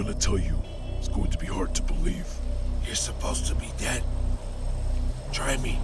gonna tell you, it's going to be hard to believe. You're supposed to be dead. Try me.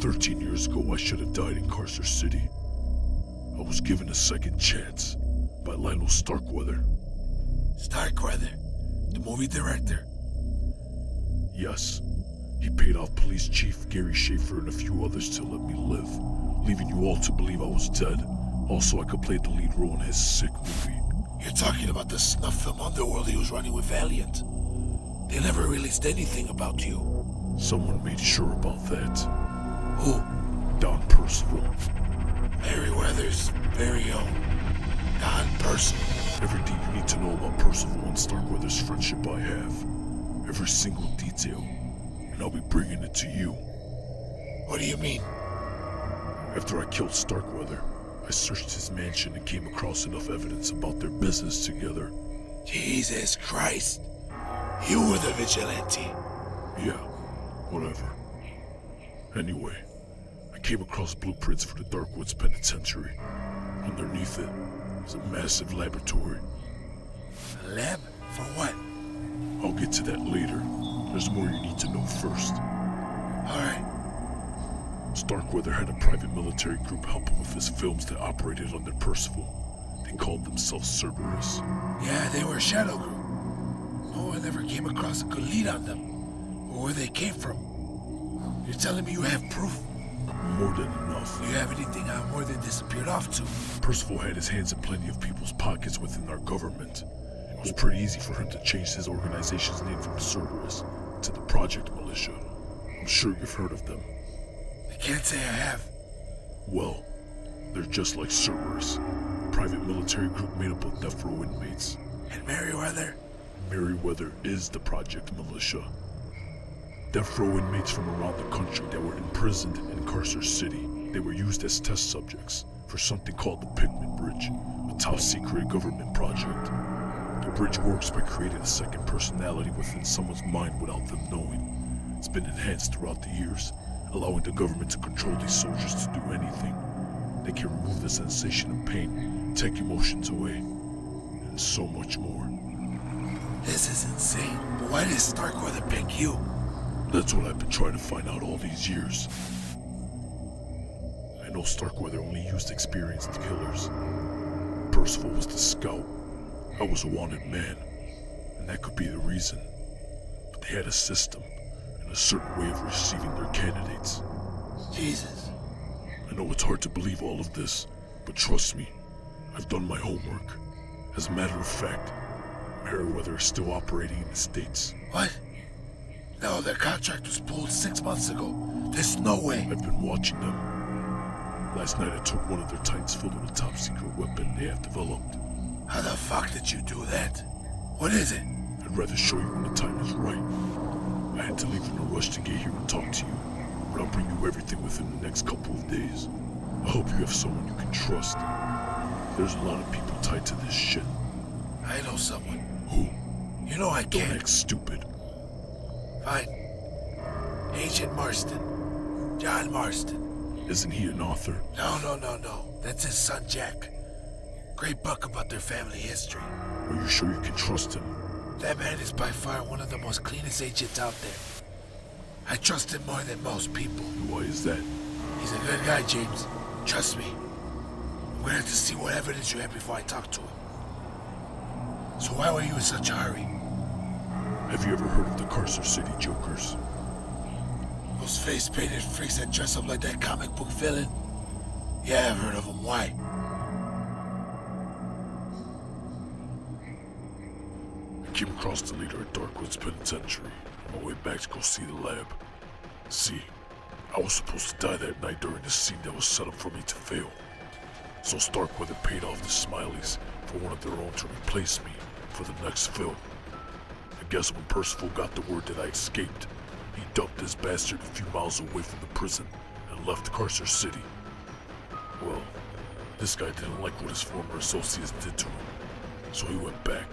13 years ago, I should have died in Carcer City. I was given a second chance by Lionel Starkweather. Starkweather? The movie director? Yes. He paid off Police Chief Gary Schaefer and a few others to let me live, leaving you all to believe I was dead. Also, I could play the lead role in his sick movie. You're talking about the snuff film Underworld he was running with Valiant. They never released anything about you. Someone made sure about that. Who? Don Percival. Merryweather's very own Don Percival. Everything you need to know about Percival and Starkweather's friendship I have. Every single detail. And I'll be bringing it to you. What do you mean? After I killed Starkweather, I searched his mansion and came across enough evidence about their business together. Jesus Christ. You were the vigilante. Yeah, whatever. Anyway, I came across blueprints for the Darkwoods Penitentiary. Underneath it was a massive laboratory. A lab? For what? I'll get to that later. There's more you need to know first. Alright. Starkweather had a private military group help him with his films that operated under Percival. They called themselves Cerberus. Yeah, they were a shadow group. No one ever came across a good lead on them, or where they came from. You're telling me you have proof? More than enough. Do you have anything on where they disappeared off to? Percival had his hands in plenty of people's pockets within our government. It was pretty easy for him to change his organization's name from Cerberus to the Project Militia. I'm sure you've heard of them. I can't say I have. Well, they're just like Cerberus, a private military group made up of death row inmates. And Merryweather? Merryweather is the Project Militia. Death row inmates from around the country that were imprisoned in Carcer City. They were used as test subjects for something called the Pigment Bridge, a top-secret government project. The bridge works by creating a second personality within someone's mind without them knowing. It's been enhanced throughout the years, allowing the government to control these soldiers to do anything. They can remove the sensation of pain, take emotions away, and so much more. This is insane. But why did Starkweather pick you? That's what I've been trying to find out all these years. I know Starkweather only used experienced killers. Percival was the scout. I was a wanted man, and that could be the reason. But they had a system, and a certain way of receiving their candidates. Jesus. I know it's hard to believe all of this, but trust me, I've done my homework. As a matter of fact, Merryweather is still operating in the States. What? No, their contract was pulled 6 months ago. There's no way. I've been watching them. Last night I took one of their Titans filled with a top-secret weapon they have developed. How the fuck did you do that? What is it? I'd rather show you when the time is right. I had to leave in a rush to get here and talk to you, but I'll bring you everything within the next couple of days. I hope you have someone you can trust. There's a lot of people tied to this shit. I know someone. Who? You know I Don't can't. act stupid. Fine. Agent Marston. John Marston. Isn't he an author? No. That's his son, Jack. Great book about their family history. Are you sure you can trust him? That man is by far one of the most cleanest agents out there. I trust him more than most people. Why is that? He's a good guy, James. Trust me. I'm gonna have to see what evidence you have before I talk to him. So why were you in such a hurry? Have you ever heard of the Carcer City Jokers? Those face-painted freaks that dress up like that comic book villain? Yeah, I've heard of them. Why? I came across the leader at Darkwoods Penitentiary on my way back to go see the lab. See, I was supposed to die that night during the scene that was set up for me to fail. So Starkweather paid off the Smileys for one of their own to replace me for the next film. I guess when Percival got the word that I escaped, he dumped this bastard a few miles away from the prison and left Carcer City. Well, this guy didn't like what his former associates did to him, so he went back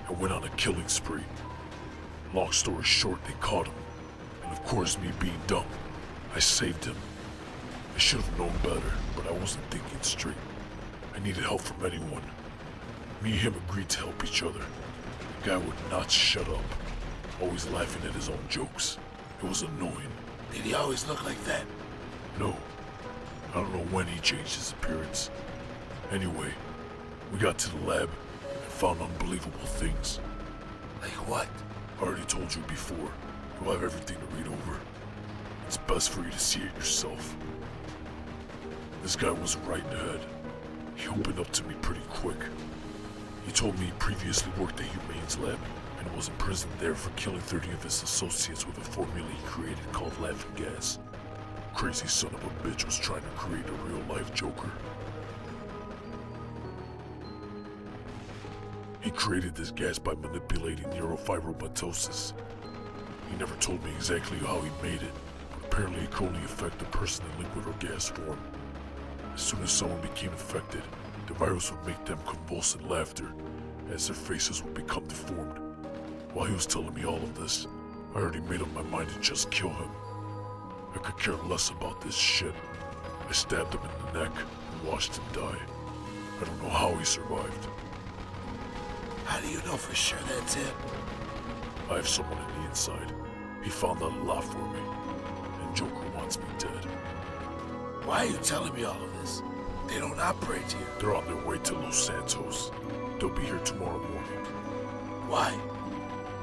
and went on a killing spree. Long story short, they caught him, and of course me being dumb, I saved him. I should have known better, but I wasn't thinking straight. I needed help from anyone. Me and him agreed to help each other. The guy would not shut up, always laughing at his own jokes. It was annoying. Did he always look like that? No. I don't know when he changed his appearance. Anyway, we got to the lab and found unbelievable things. Like what? I already told you before. You'll have everything to read over. It's best for you to see it yourself. This guy wasn't right in the head. He opened up to me pretty quick. He told me he previously worked at Humane's lab and was imprisoned there for killing 30 of his associates with a formula he created called laughing gas. Crazy son of a bitch was trying to create a real-life Joker. He created this gas by manipulating neurofibromatosis. He never told me exactly how he made it, but apparently it could only affect a person in liquid or gas form. As soon as someone became infected, the virus would make them convulse in laughter, as their faces would become deformed. While he was telling me all of this, I already made up my mind to just kill him. I could care less about this shit. I stabbed him in the neck and watched him die. I don't know how he survived. How do you know for sure that's him? I have someone on the inside. He found out a lot for me, and Joker wants me dead. Why are you telling me all of this? They don't operate here. They're on their way to Los Santos. They'll be here tomorrow morning. Why?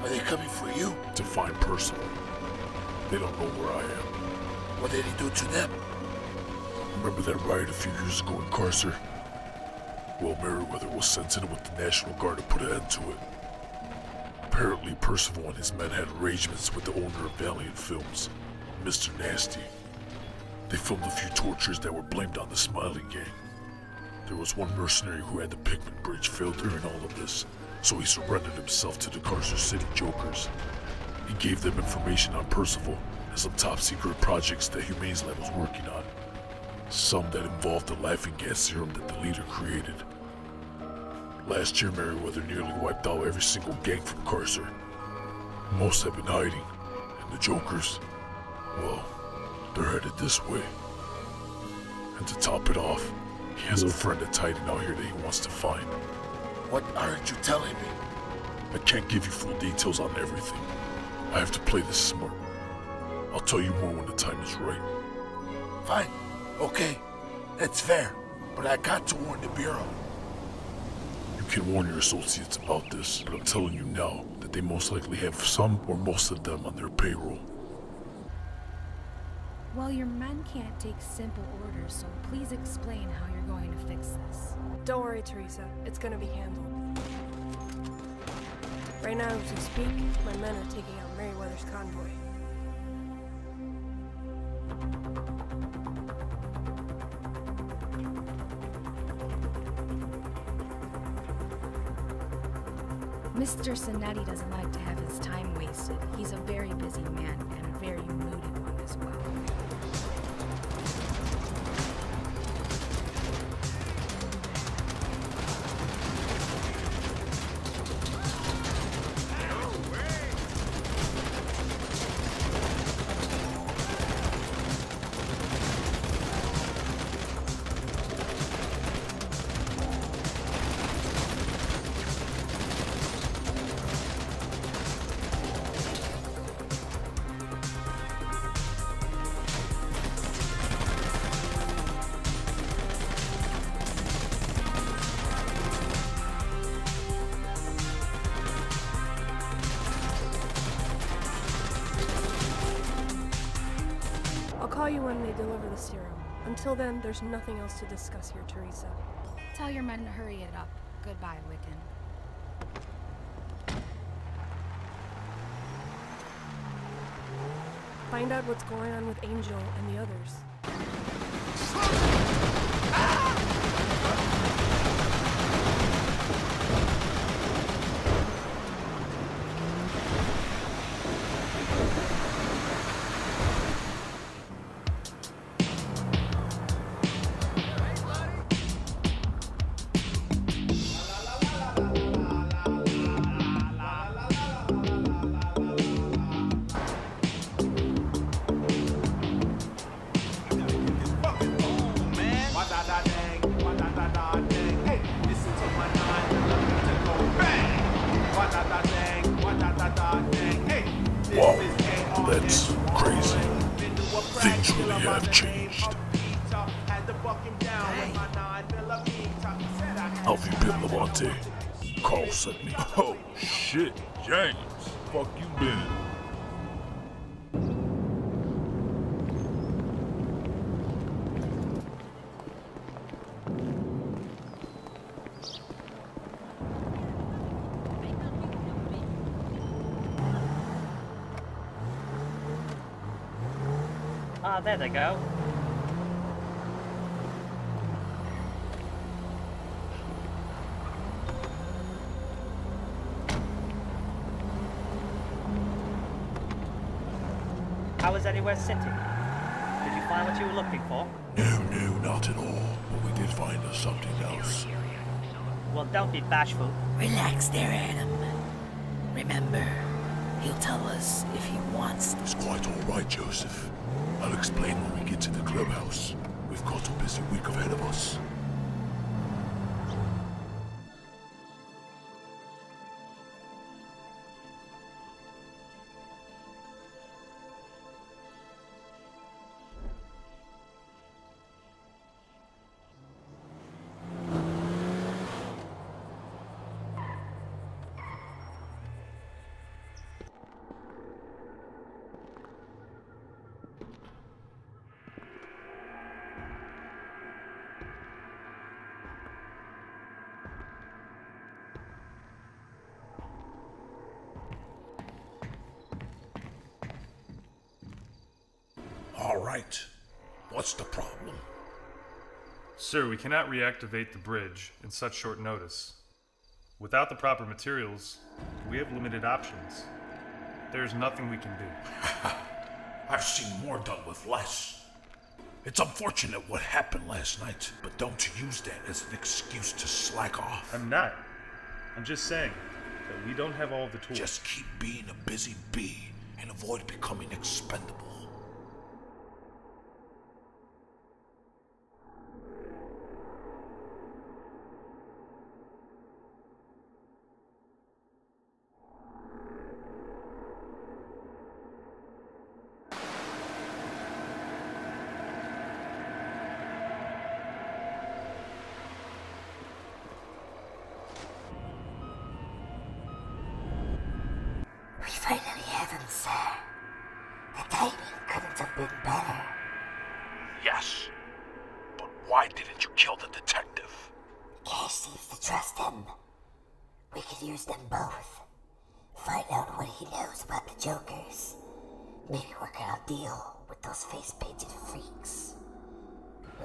Are they coming for you? To find Percival. They don't know where I am. What did he do to them? Remember that riot a few years ago in Carcer? Well, Merryweather was sent in with the National Guard to put an end to it. Apparently, Percival and his men had arrangements with the owner of Valiant Films, Mr. Nasty. They filmed a few tortures that were blamed on the Smiley Gang. There was one mercenary who had the Pigment Bridge failed during all of this, so he surrendered himself to the Carcer City Jokers. He gave them information on Percival and some top-secret projects that Humane's lab was working on. Some that involved the laughing gas serum that the leader created. Last year, Merryweather nearly wiped out every single gang from Carcer. Most have been hiding, and the Jokers, well, they're headed this way. And to top it off, he has a friend that's hiding out here that he wants to find. What aren't you telling me? I can't give you full details on everything. I have to play this smart. I'll tell you more when the time is right. Fine. Okay. That's fair. But I got to warn the Bureau. You can warn your associates about this, but I'm telling you now that they most likely have some or most of them on their payroll. Well, your men can't take simple orders, so please explain how you're going to fix this. Don't worry, Teresa. It's gonna be handled. Right now, as we speak, my men are taking out Merryweather's convoy. Mr. Sonetti doesn't like to have his time wasted. He's a very busy man, and a very moody one as well. I'll call you when they deliver the serum. Until then, there's nothing else to discuss here, Teresa. Tell your men to hurry it up. Goodbye, Wiccan. Find out what's going on with Angel and the others. Things really have changed. How have you been, Levante? Carl sent me. Oh, shit, James. Fuck you been? Ah, there they go. How was Anywhere City? Did you find what you were looking for? No, not at all. But we did find us something else. Well, don't be bashful. Relax there, Adam. Remember, he'll tell us if he wants. It's quite all right, Joseph. I'll explain when we get to the clubhouse. We've got a busy week ahead of us. All right. What's the problem? Sir, we cannot reactivate the bridge in such short notice. Without the proper materials, we have limited options. There's nothing we can do. I've seen more done with less. It's unfortunate what happened last night, but don't use that as an excuse to slack off. I'm not. I'm just saying that we don't have all of the tools. Just keep being a busy bee and avoid becoming expendable. We finally have him, sir. The timing couldn't have been better. Yes, but why didn't you kill the detective? Cash seems to trust him. We could use them both. Find out what he knows about the Jokers. Maybe work out a deal with those face-painted freaks.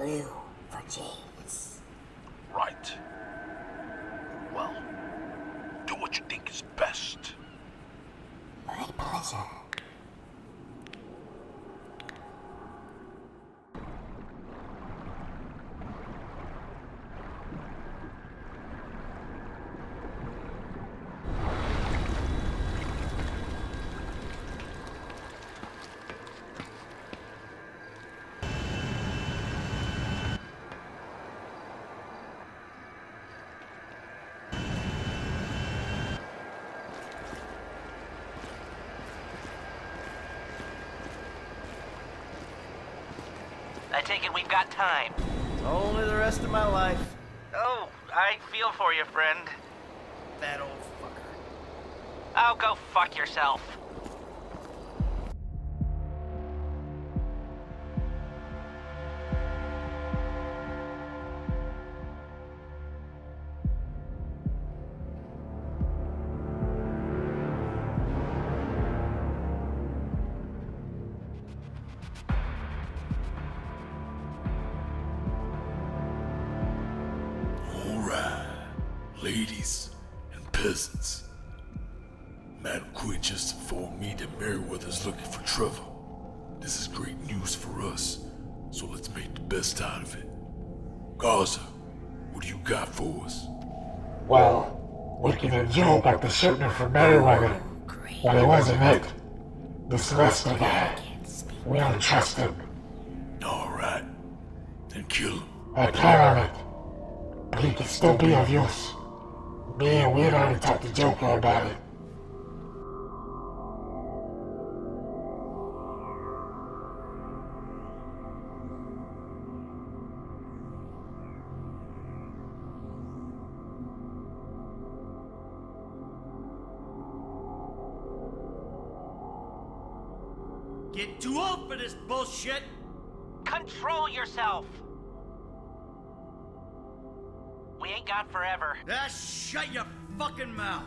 Lou for James. Right. Well, do what you think is best. My pleasure. I take it we've got time. Only the rest of my life. Oh, I feel for you, friend. That old fucker. Oh, go fuck yourself. Ladies and peasants, Madam Quinn just informed me that Merryweather's looking for Trevor. This is great news for us, so let's make the best out of it. Gaza, what do you got for us? Well, we can ensure got the shipment from Merryweather, but it wasn't it. This Lester guy, we don't trust him. Alright, then kill him. I plan on it, but he can still be of use. Me and Weird already talked to Joker about it. Getting too old for this bullshit! Control yourself! We ain't got forever. Ah, shut your fucking mouth!